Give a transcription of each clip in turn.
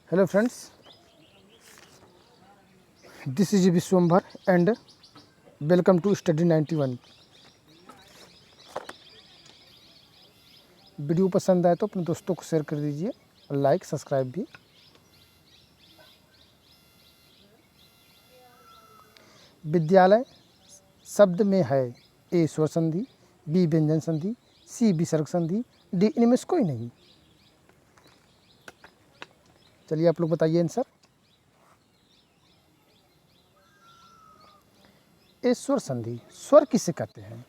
Hello friends, this is Vishwambar and welcome to Study 91। Video पसंद आए तो अपने दोस्तों को शेयर कर दीजिए और लाइक सब्सक्राइब भी। विद्यालय शब्द में है ए स्वर संधि, बी व्यंजन संधि, सी विसर्ग संधि, डी इनमें से कोई नहीं। चलिए आप लोग बताइए आंसर। ए स्वर संधि। स्वर किसे कहते हैं?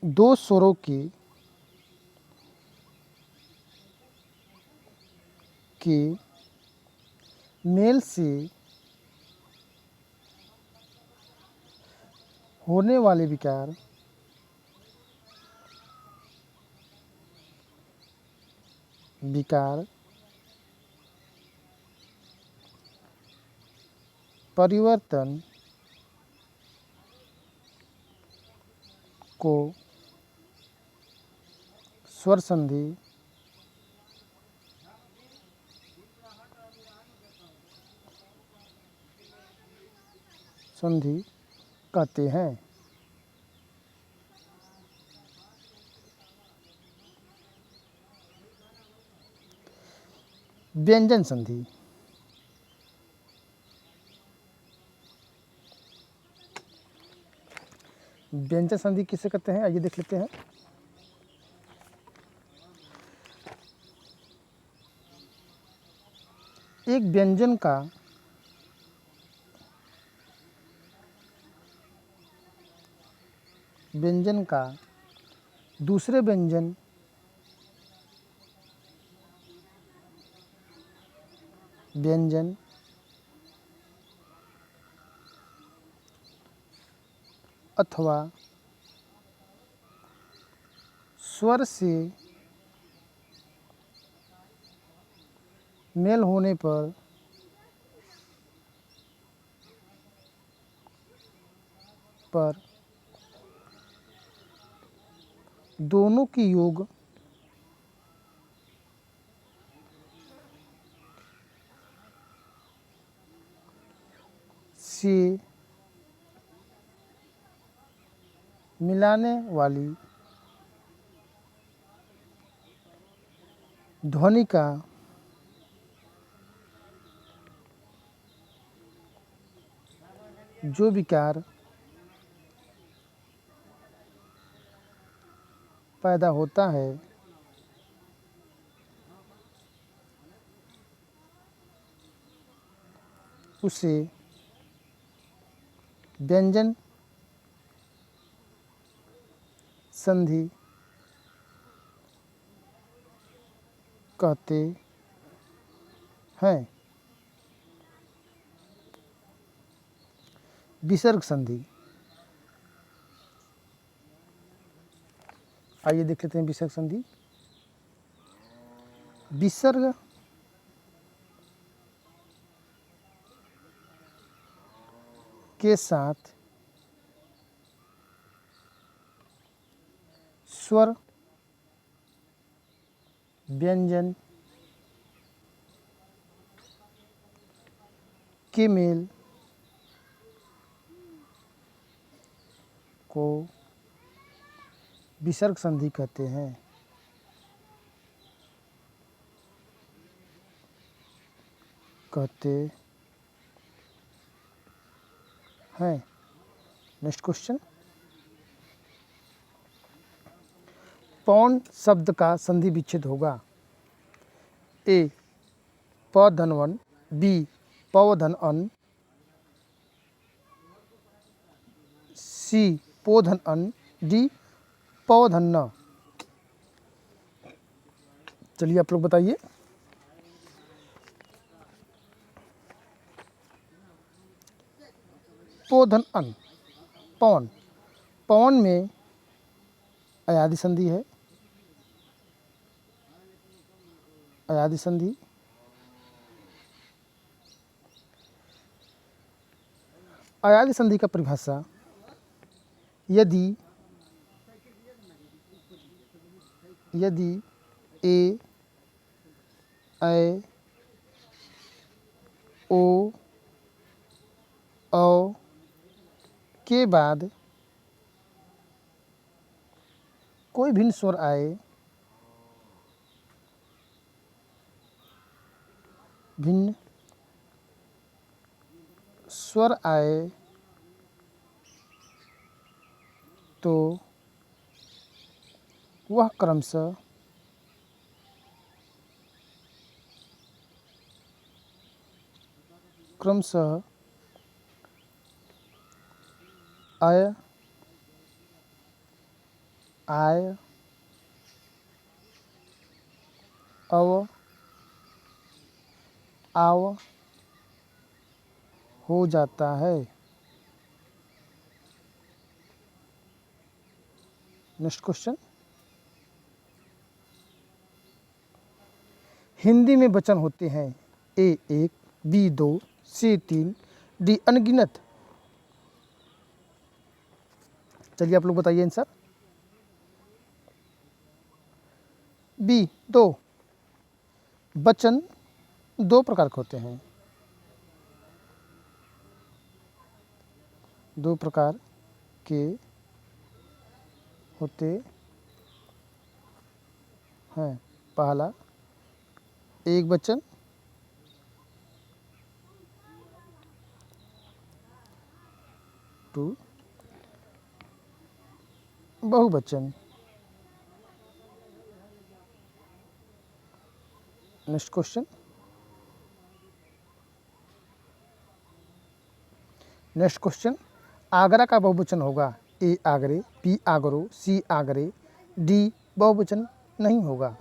दो स्वरों के मेल से होने वाले विकार परिवर्तन को स्वर संधि कहते हैं। व्यंजन संधि। व्यंजन संधि किसे कहते हैं? आइए देख लेते हैं। एक व्यंजन का दूसरे व्यंजन अथवा स्वर से मेल होने पर दोनों की योग से मिलाने वाली ध्वनि का जो विकार पैदा होता है उसे व्यंजन संधि कहते हैं। विसर्ग संधि। आइए देख लेते हैं विसर्ग संधि। विसर्ग के साथ स्वर व्यंजन के मेल को विसर्ग संधि कहते हैं। Next question. पौन शब्द का संधि विच्छेद होगा। ए प धन वन, बी पव धन अन, सी पो धन अन, डी पव धन न। चलिए आप लोग बताइए। पो धन अन। पवन। पवन में अयादि संधि है। अयादि संधि। अयादि संधि का परिभाषा यदि ए, ऐ, ओ, औ के बाद कोई भिन्न स्वर आए, भिन्न स्वर आए तो वह क्रमशः अय, आय, अव, आव हो जाता है। नेक्स्ट क्वेश्चन, हिंदी में वचन होते हैं ए 1, बी 2, सी 3, डी अनगिनत। चलिए आप लोग बताइए आंसर। बी 2, वचन दो प्रकार के होते हैं, दो प्रकार के होते हैं। पहला एक वचन, टू बहुवचन। नेक्स्ट क्वेश्चन, आगरा का बहुवचन होगा ए आगरे, बी आगरो, सी आगरे, डी बहुवचन नहीं होगा।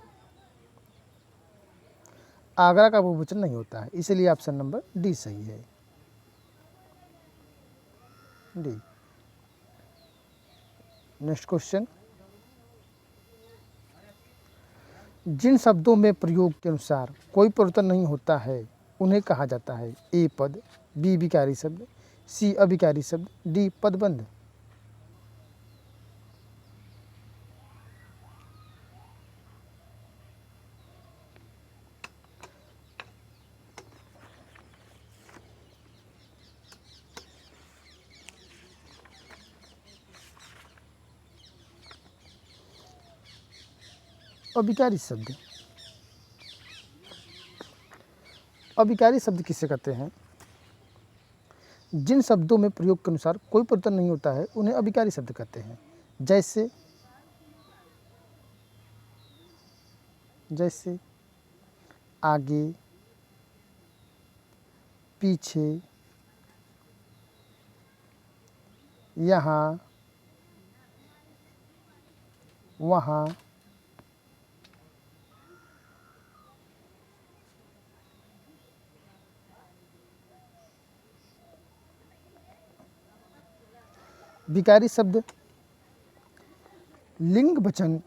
आगरा का बहुवचन नहीं होता है, इसलिए ऑप्शन नंबर डी सही है, डी। नेक्स्ट क्वेश्चन, जिन शब्दों में प्रयोग के अनुसार कोई परिवर्तन नहीं होता है उन्हें कहा जाता है ए पद, बी विकारी शब्द, सी अविकारी शब्द, डी पदबंध। अविकारी शब्द, अविकारी शब्द किसे कहते हैं? जिन शब्दों में प्रयोग के अनुसार कोई परिवर्तन नहीं होता है उन्हें अविकारी शब्द कहते हैं। जैसे जैसे आगे, पीछे, यहाँ, वहाँ, विकारी शब्द लिंग वचन,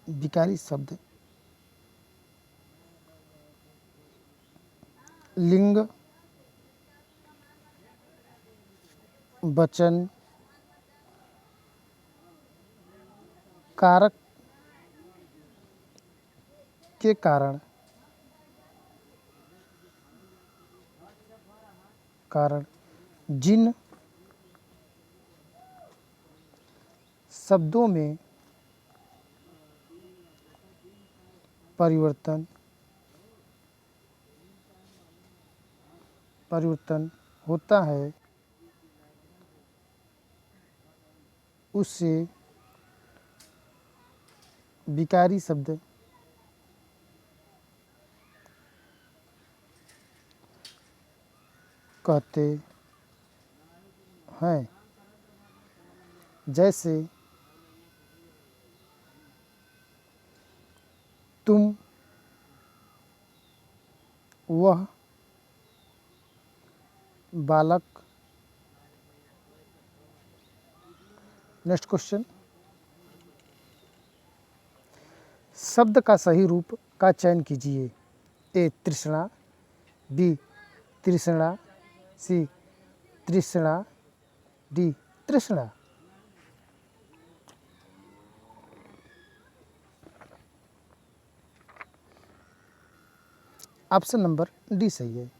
विकारी शब्द लिंग वचन कारक के कारण जिन शब्दों में परिवर्तन होता है उसे विकारी शब्द कहते हैं। जैसे तुम, वह, बालक। नेक्स्ट क्वेश्चन, शब्द का सही रूप का चयन कीजिए। ए तृष्णा, बी तृष्णा, सी तृष्णा, डी तृष्णा। ऑप्शन नंबर डी सही है।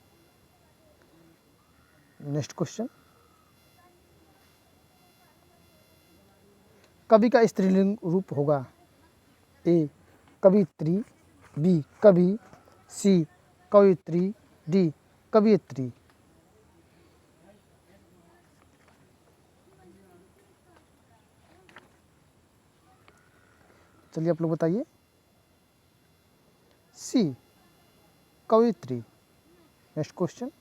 नेक्स्ट क्वेश्चन, कवि का स्त्रीलिंग रूप होगा? ए कवित्री, बी कवि, सी कवित्री, डी कवियत्री। चलिए आप लोग बताइए। सी कवित्री। नेक्स्ट क्वेश्चन,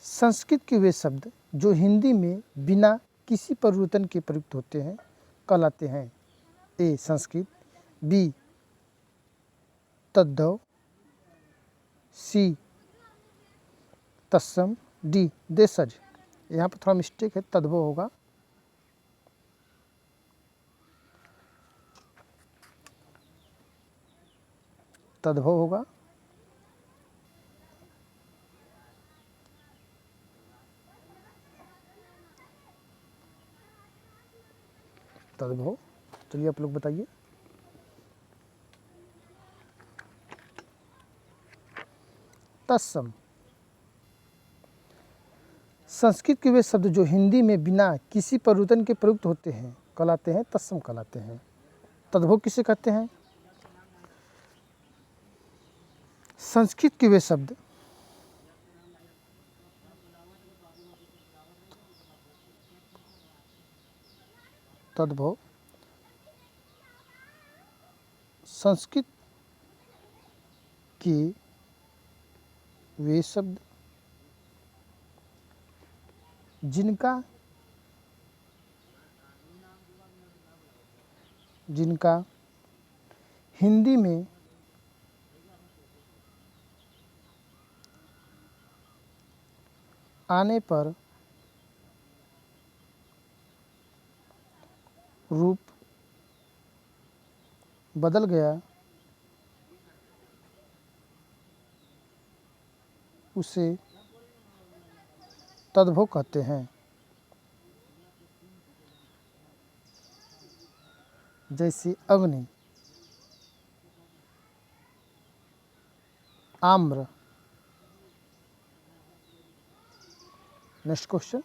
संस्कृत के वे शब्द जो हिंदी में बिना किसी परिवर्तन के प्रयुक्त होते हैं कहलाते हैं? ए संस्कृत, बी तद्भव, सी तत्सम, डी देशज। यहाँ पर थोड़ा मिस्टेक है, तद्भव होगा। तद्भव होगा। तद्भव। चलिए आप लोग बताइए। तत्सम। संस्कृत के वे शब्द जो हिंदी में बिना किसी परिवर्तन के प्रयुक्त होते हैं कहलाते हैं तत्सम कहलाते हैं। तद्भव किसे कहते हैं? संस्कृत के वे शब्द तद्भव। संस्कृत के वे शब्द जिनका हिंदी में आने पर रूप बदल गया उसे तद्भव कहते हैं। जैसे अग्नि, आम्र। नेक्स्ट क्वेश्चन,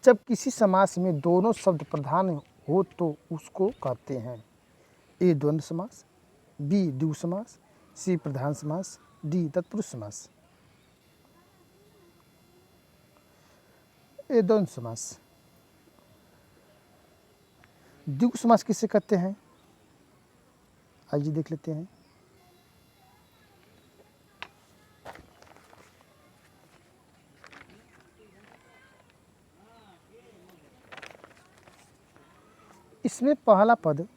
जब किसी समास में दोनों शब्द प्रधान हो तो उसको कहते हैं? ए द्वंद्व समास, बी द्विगु समास, सी प्रधान समास, डी तत्पुरुष समास। ए द्वंद्व समास। द्विगु समास किसे कहते हैं? आइए देख लेते हैं। इसमें पहला पद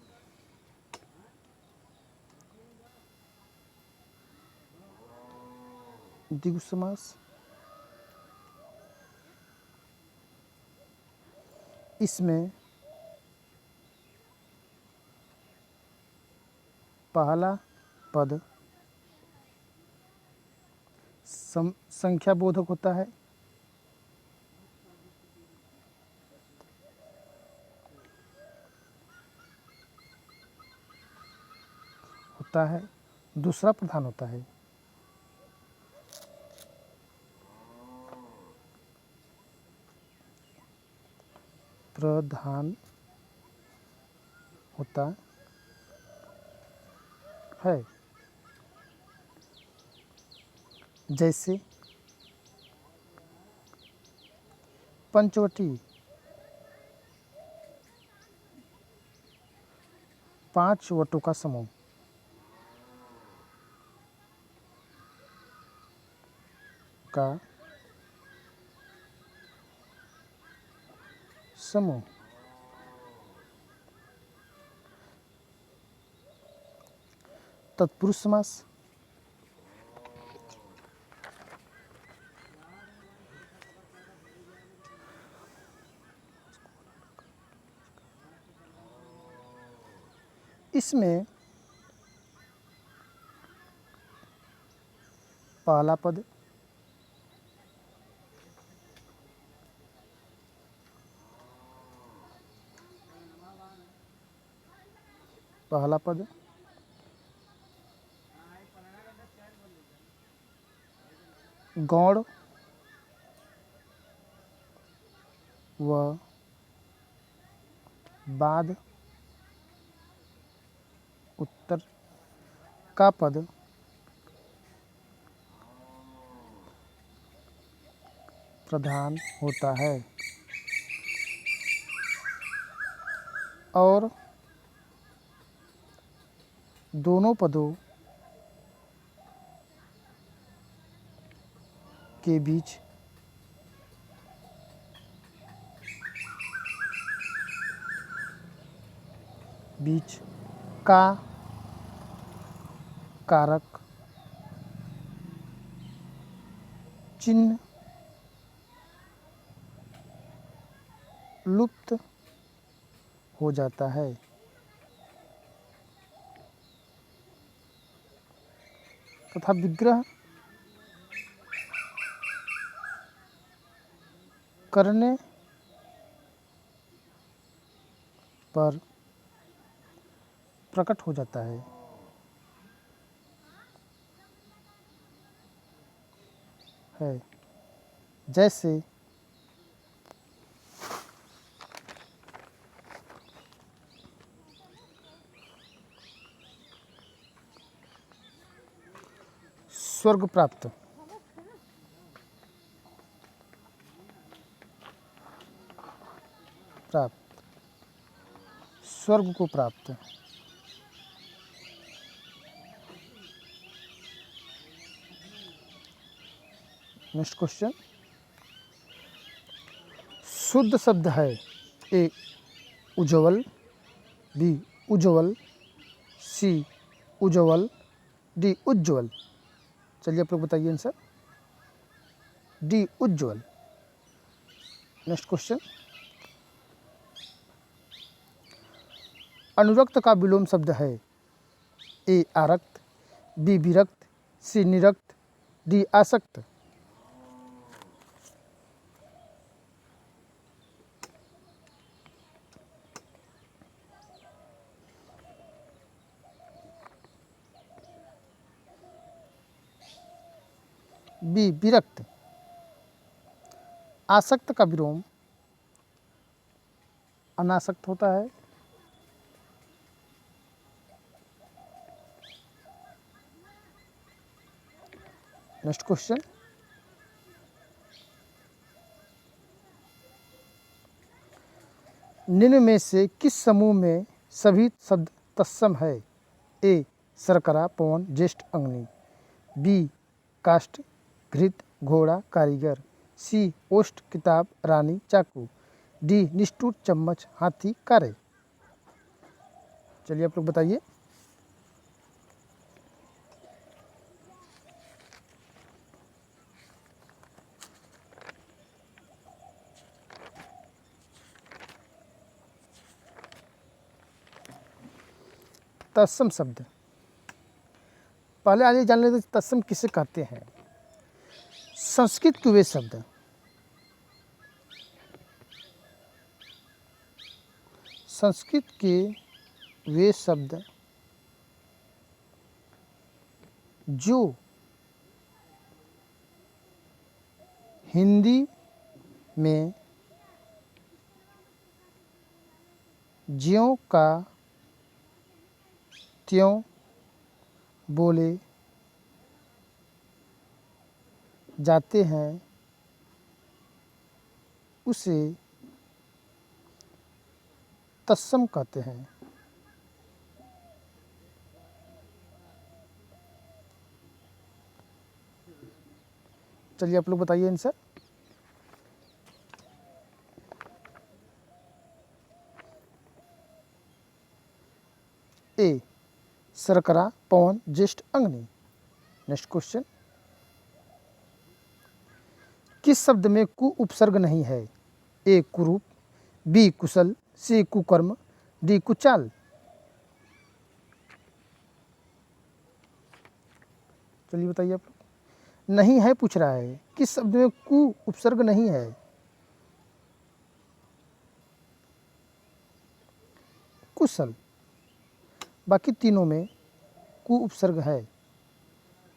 द्विगु समास, इसमें पहला पद संख्या बोधक होता है। दूसरा प्रधान होता है। प्रधान होता है। जैसे पंचवटी, 5 वटों का समूह। तत्पुरुष समास, इसमें पहला पद पहला पद गौड़ व बाद उत्तर का पद प्रधान होता है और दोनों पदों के बीच का कारक चिन्ह लुप्त हो जाता है। तथा विग्रह करने पर प्रकट हो जाता है जैसे स्वर्ग प्राप्त, स्वर्ग को प्राप्त, नेक्स्ट क्वेश्चन, शुद्ध शब्द है ए उज्ज्वल, बी उज्ज्वल, सी उज्ज्वल, डी उज्ज्वल। चलिए आप लोग बताइए आंसर, डी उज्ज्वल। नेक्स्ट क्वेश्चन, अनुरक्त का विलोम शब्द है ए आरक्त, बी विरक्त, सी निरक्त, डी आसक्त। बी विरक्त। आसक्त का विलोम अनासक्त होता है। नेक्स्ट क्वेश्चन, निम्न में से किस समूह में सभी शब्द तत्सम है? ए शर्करा पवन ज्येष्ठ अग्नि, बी काष्ठ घृत घोड़ा कारीगर, सी ओष्ठ किताब रानी चाकू, डी निष्ठुर चम्मच हाथी कारे। चलिए आप लोग बताइए। तत्सम शब्द, पहले आइए जान लेते तत्सम किसे कहते हैं। संस्कृत के वे शब्द संस्कृत के वे शब्द जो हिंदी में ज्यों का त्यों बोले जाते हैं उसे तत्सम कहते हैं। चलिए आप लोग बताइए आंसर। ए शर्करा पवन ज्येष्ठ अग्नि। नेक्स्ट क्वेश्चन, किस शब्द में कु उपसर्ग नहीं है? ए कुरूप, बी कुशल, सी कुकर्म, डी कुचाल। चलिए बताइए आप लोग। नहीं है पूछ रहा है, किस शब्द में कु उपसर्ग नहीं है? कुशल। बाकी तीनों में कु उपसर्ग है,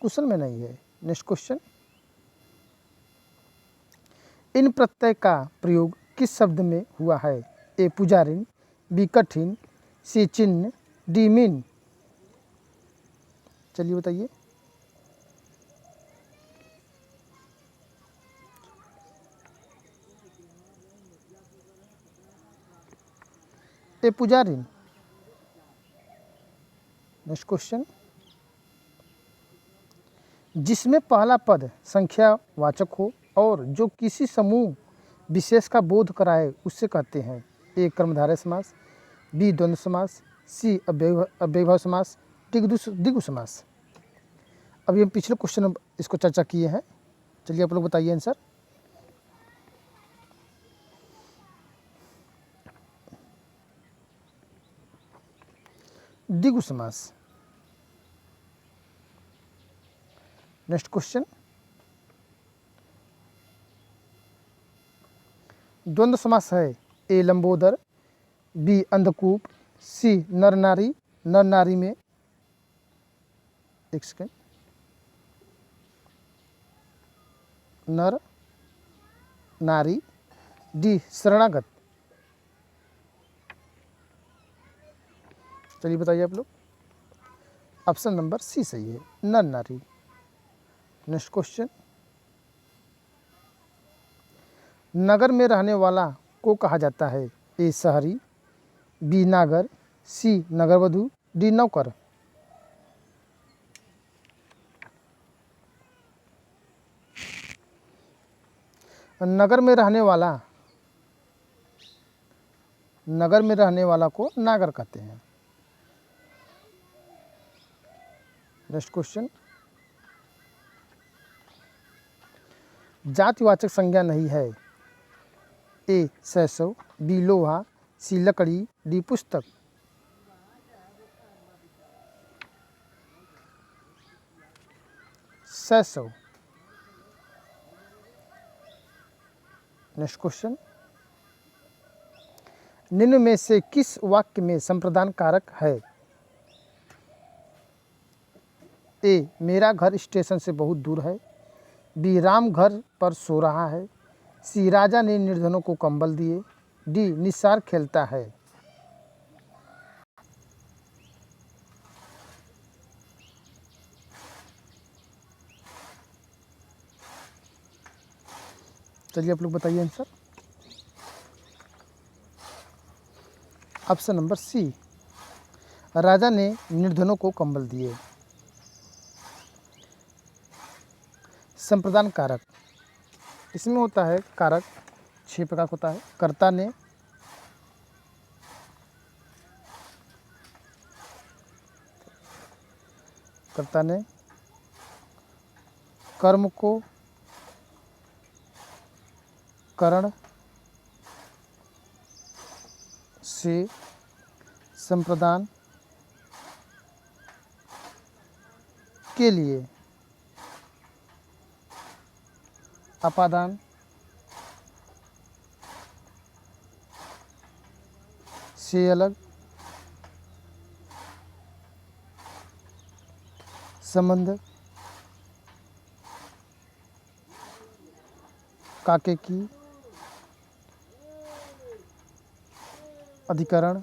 कुशल में नहीं है। नेक्स्ट क्वेश्चन, इन प्रत्यय का प्रयोग किस शब्द में हुआ है? ए पुजारिन, बी कठिन, सी चिन्ह, डी मीन। चलिए बताइए। ए पुजारिन। नेक्स्ट क्वेश्चन, जिसमें पहला पद संख्यावाचक हो और जो किसी समूह विशेष का बोध कराए उससे कहते हैं? ए कर्मधारय समास, बी द्वंद्व समास, सी अव्ययभाव समास, डी द्विगु समास। अभी हम पिछले क्वेश्चन इसको चर्चा किए हैं। चलिए आप लोग बताइए आंसर। द्विगु समास। नेक्स्ट क्वेश्चन, द्वंद्व समास है ए लंबोदर, बी अंधकूप, सी नर नारी। नर नारी में एक सेकेंड, नर नारी, डी शरणागत। चलिए बताइए आप लोग। ऑप्शन नंबर सी सही है, नर नारी। नेक्स्ट क्वेश्चन, नगर में रहने वाला को कहा जाता है? ए शहरी, बी नागर, सी नगरवधु, डी नौकर। नगर में रहने वाला को नागर कहते हैं। नेक्स्ट क्वेश्चन, जातिवाचक संज्ञा नहीं है? ए शैशव, बी लोहा, सी लकड़ी, डी पुस्तक। शैशव। नेक्स्ट क्वेश्चन, निम्न में से किस वाक्य में संप्रदान कारक है? ए मेरा घर स्टेशन से बहुत दूर है, बी राम घर पर सो रहा है, सी राजा ने निर्धनों को कंबल दिए, डी निसार खेलता है। चलिए आप लोग बताइए आंसर। ऑप्शन नंबर सी, राजा ने निर्धनों को कंबल दिए। संप्रदान कारक, इसमें होता है कारक 6 प्रकार होता है। कर्ता ने कर्म को करण से संप्रदान के लिए अपादान से अलग संबंध काके की अधिकरण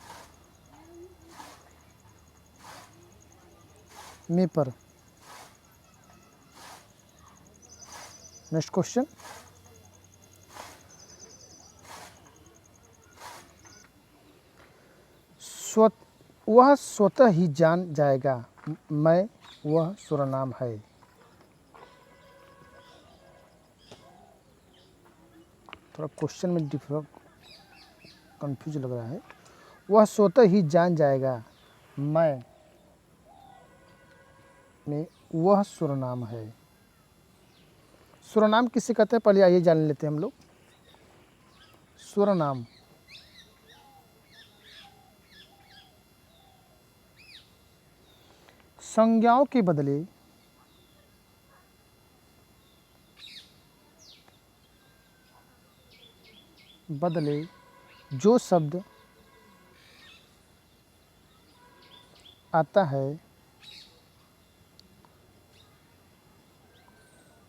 में पर। नेक्स्ट क्वेश्चन, वह स्वतः ही जान जाएगा मैं वह सर्वनाम है। थोड़ा क्वेश्चन में कंफ्यूज लग रहा है। वह स्वतः ही जान जाएगा मैं में वह सर्वनाम है। सर्वनाम किसे कहते हैं पहले आइए जान लेते हैं हम लोग। सर्वनाम संज्ञाओं के बदले जो शब्द आता है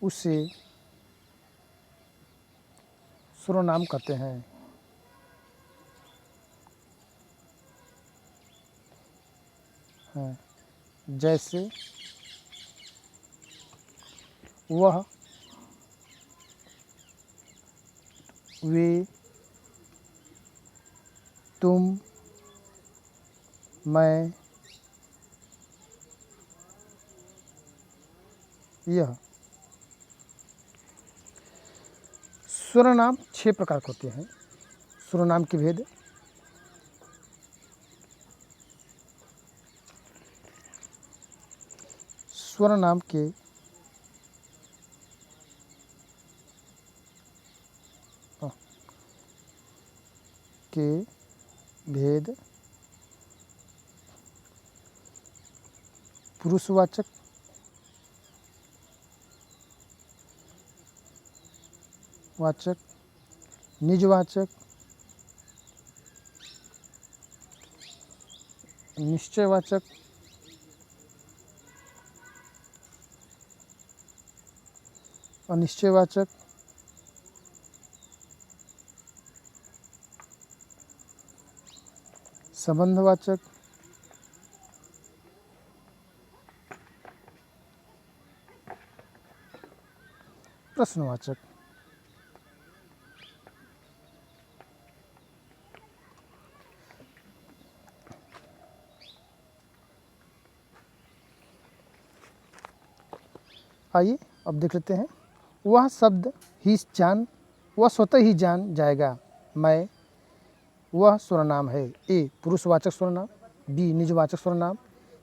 उसे सर्वनाम कहते हैं। हाँ, जैसे वह, वे, तुम, मैं, यह। सर्वनाम 6 प्रकार के होते हैं। सर्वनाम के भेद। सर्वनाम के भेद: पुरुषवाचक, वाचक, निजवाचक, निश्चयवाचक, अनिश्चयवाचक, संबंधवाचक, प्रश्नवाचक। आइए अब देख लेते हैं। वह शब्द वह स्वतः ही जान जाएगा। मैं, वह सर्वनाम है। ए पुरुषवाचक सर्वनाम, बी निजवाचक सर्वनाम,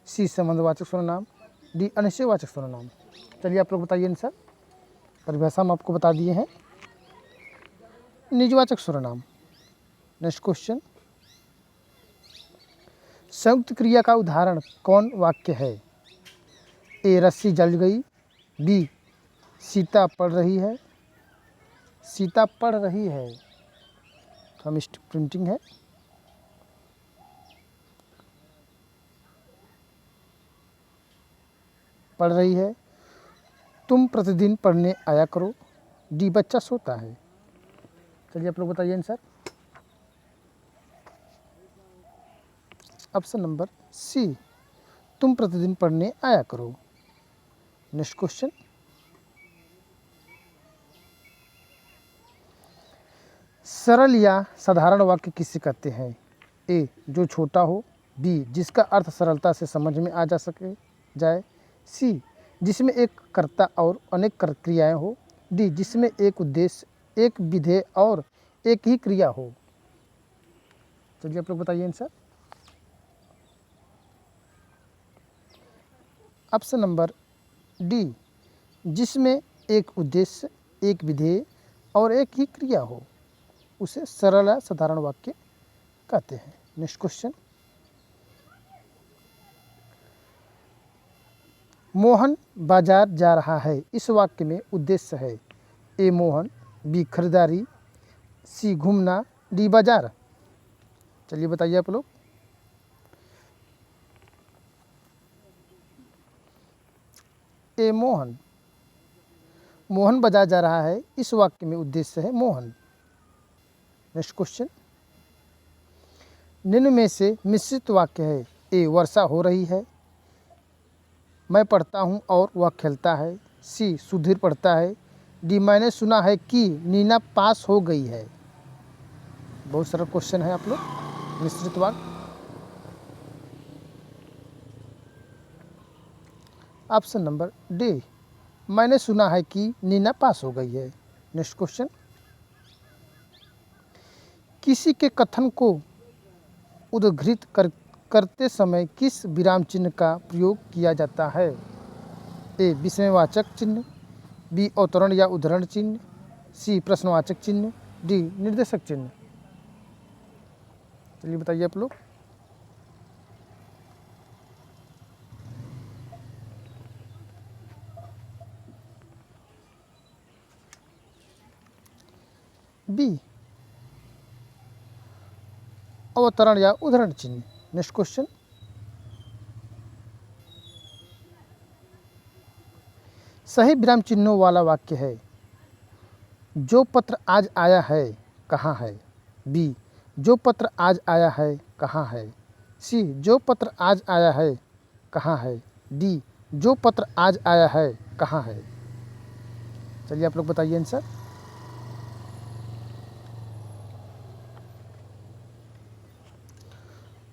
सी संबंधवाचक सर्वनाम, डी अनिश्चयवाचक सर्वनाम। चलिए आप लोग बताइए आंसर। परिभाषा हम आपको बता दिए हैं। निजवाचक सर्वनाम। नेक्स्ट क्वेश्चन, संयुक्त क्रिया का उदाहरण कौन वाक्य है? ए रस्सी जल गई, बी सीता पढ़ रही है। सीता पढ़ रही है, तो हम प्रिंटिंग है। पढ़ रही है। तुम प्रतिदिन पढ़ने आया करो, डी बच्चा सोता है। चलिए आप लोग बताइए आंसर। ऑप्शन नंबर सी, तुम प्रतिदिन पढ़ने आया करो। नेक्स्ट क्वेश्चन, सरल या साधारण वाक्य किसे कहते हैं? ए जो छोटा हो, बी जिसका अर्थ सरलता से समझ में आ जाए, सी जिसमें एक कर्ता और अनेक क्रियाएं हो, डी जिसमें एक उद्देश्य, एक विधेय और एक ही क्रिया हो। चलिए आप लोग बताइए आंसर। ऑप्शन नंबर डी, जिसमें एक उद्देश्य, एक विधेय और एक ही क्रिया हो, उसे सरल या साधारण वाक्य कहते हैं। नेक्स्ट क्वेश्चन, मोहन बाजार जा रहा है। इस वाक्य में उद्देश्य है। ए मोहन, बी खरीदारी, सी घूमना, डी बाजार। चलिए बताइए आप लोग। ए मोहन, मोहन बाजार जा रहा है, इस वाक्य में उद्देश्य है मोहन। नेक्स्ट क्वेश्चन, निम्न में से मिश्रित वाक्य है। ए वर्षा हो रही है, मैं पढ़ता हूँ और वह खेलता है, सी सुधीर पढ़ता है, डी मैंने सुना है कि नीना पास हो गई है। बहुत सारा क्वेश्चन है आप लोग। मिश्रित वाक्य। ऑप्शन नंबर डी, मैंने सुना है कि नीना पास हो गई है। नेक्स्ट क्वेश्चन, किसी के कथन को उद्धृत करते समय किस विराम चिन्ह का प्रयोग किया जाता है? ए विस्मयवाचक चिन्ह, बी अवतरण या उद्धरण चिन्ह, सी प्रश्नवाचक चिन्ह, डी निर्देशक चिन्ह। चलिए बताइए आप लोग। बी अवतरण या उद्धरण चिन्ह। नेक्स्ट क्वेश्चन, सही विराम चिन्हों वाला वाक्य है। जो पत्र आज आया है कहाँ है? बी, जो पत्र आज आया है कहाँ है? सी, जो पत्र आज आया है कहाँ है? डी, जो पत्र आज आया है कहाँ है? चलिए आप लोग बताइए आंसर।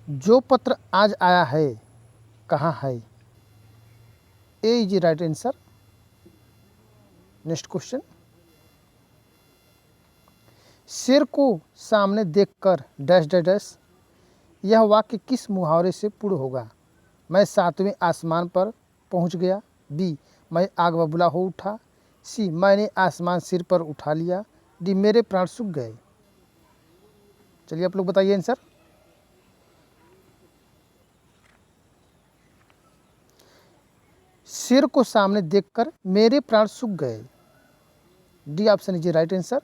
जो पत्र आज आया है कहाँ है? A is right answer. Next question, शेर को सामने देखकर डैश डैश डैश, यह वाक्य किस मुहावरे से पूर्ण होगा? मैं 7वें आसमान पर पहुंच गया। बी, मैं आग बबूला हो उठा। सी, मैंने आसमान सिर पर उठा लिया। डी, मेरे प्राण सूख गए। चलिए आप लोग बताइए आंसर। शेर को सामने देखकर मेरे प्राण सूख गए। D option is right answer.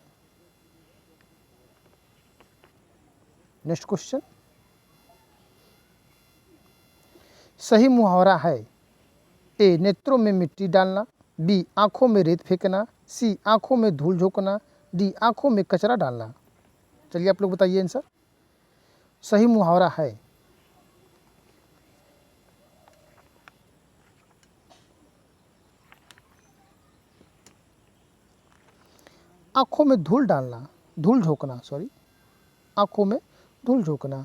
Next question, सही मुहावरा है। ए, नेत्रों में मिट्टी डालना। बी, आंखों में रेत फेंकना। सी, आंखों में धूल झोंकना। डी, आंखों में कचरा डालना। चलिए आप लोग बताइए आंसर। सही मुहावरा है। आंखों में धूल डालना, धूल झोंकना, सॉरी, आंखों में धूल झोंकना।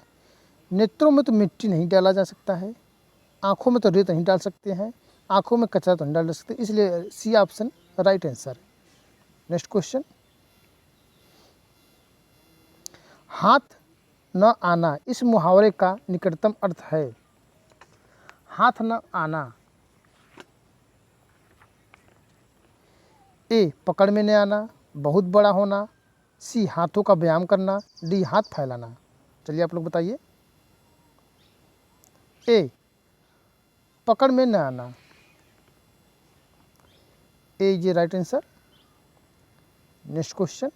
नेत्रों में तो मिट्टी नहीं डाला जा सकता है, आंखों में तो रेत नहीं डाल सकते हैं, आंखों में कचरा तो नहीं डाल सकते, इसलिए C option right answer. Next question, हाथ न आना इस मुहावरे का निकटतम अर्थ है। हाथ न आना, ए, पकड़ में न आना, बहुत बड़ा होना। सी, हाथों का व्यायाम करना। डी, हाथ फैलाना। चलिए आप लोग बताइए। ए, पकड़ में न आना, A is right answer. Next question,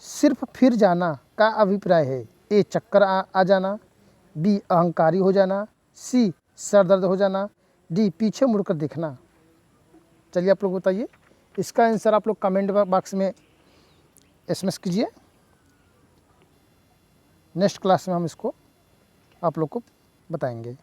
सिर्फ फिर जाना का अभिप्राय है। ए, चक्कर आ जाना। बी, अहंकारी हो जाना। सी, सर दर्द हो जाना। डी, पीछे मुड़कर देखना। चलिए आप लोग बताइए। इसका आंसर आप लोग कमेंट बॉक्स में एसएमएस कीजिए। नेक्स्ट क्लास में हम इसको आप लोग को बताएंगे।